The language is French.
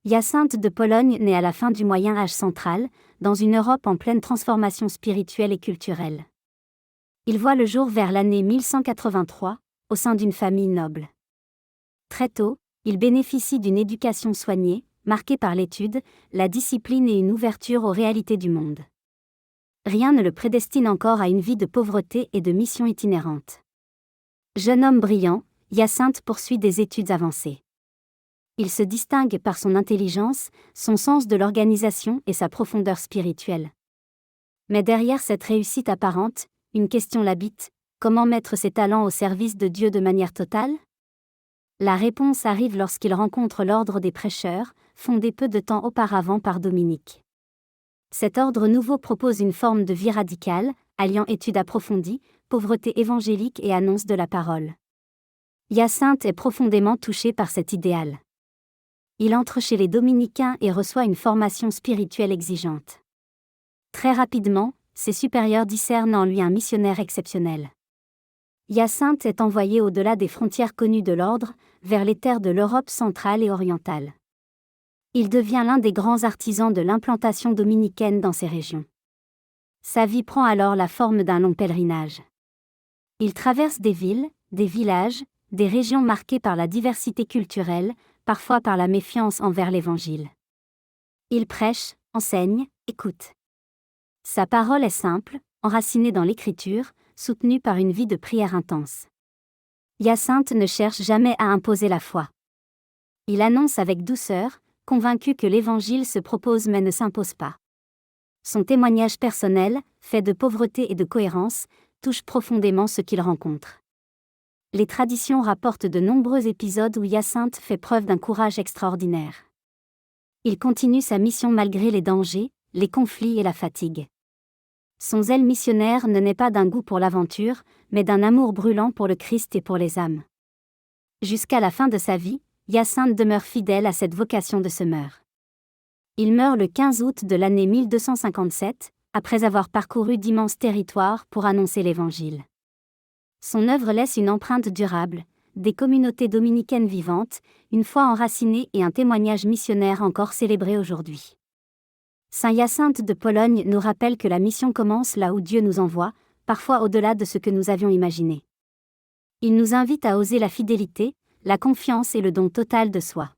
Hyacinthe de Pologne naît à la fin du Moyen Âge central, dans une Europe en pleine transformation spirituelle et culturelle. Il voit le jour vers l'année 1183, au sein d'une famille noble. Très tôt, il bénéficie d'une éducation soignée, marquée par l'étude, la discipline et une ouverture aux réalités du monde. Rien ne le prédestine encore à une vie de pauvreté et de mission itinérante. Jeune homme brillant, Hyacinthe poursuit des études avancées. Il se distingue par son intelligence, son sens de l'organisation et sa profondeur spirituelle. Mais derrière cette réussite apparente, une question l'habite: comment mettre ses talents au service de Dieu de manière totale ? La réponse arrive lorsqu'il rencontre l'ordre des prêcheurs, fondé peu de temps auparavant par Dominique. Cet ordre nouveau propose une forme de vie radicale, alliant études approfondies, pauvreté évangélique et annonce de la parole. Hyacinthe est profondément touché par cet idéal. Il entre chez les dominicains et reçoit une formation spirituelle exigeante. Très rapidement, ses supérieurs discernent en lui un missionnaire exceptionnel. Hyacinthe est envoyé au-delà des frontières connues de l'ordre, vers les terres de l'Europe centrale et orientale. Il devient l'un des grands artisans de l'implantation dominicaine dans ces régions. Sa vie prend alors la forme d'un long pèlerinage. Il traverse des villes, des villages, des régions marquées par la diversité culturelle, parfois par la méfiance envers l'Évangile. Il prêche, enseigne, écoute. Sa parole est simple, enracinée dans l'Écriture, soutenue par une vie de prière intense. Hyacinthe ne cherche jamais à imposer la foi. Il annonce avec douceur, convaincu que l'Évangile se propose mais ne s'impose pas. Son témoignage personnel, fait de pauvreté et de cohérence, touche profondément ceux qu'il rencontre. Les traditions rapportent de nombreux épisodes où Hyacinthe fait preuve d'un courage extraordinaire. Il continue sa mission malgré les dangers, les conflits et la fatigue. Son zèle missionnaire ne naît pas d'un goût pour l'aventure, mais d'un amour brûlant pour le Christ et pour les âmes. Jusqu'à la fin de sa vie, Hyacinthe demeure fidèle à cette vocation de semeur. Il meurt le 15 août de l'année 1257, après avoir parcouru d'immenses territoires pour annoncer l'Évangile. Son œuvre laisse une empreinte durable, des communautés dominicaines vivantes, une foi enracinée et un témoignage missionnaire encore célébré aujourd'hui. Saint Hyacinthe de Pologne nous rappelle que la mission commence là où Dieu nous envoie, parfois au-delà de ce que nous avions imaginé. Il nous invite à oser la fidélité, la confiance et le don total de soi.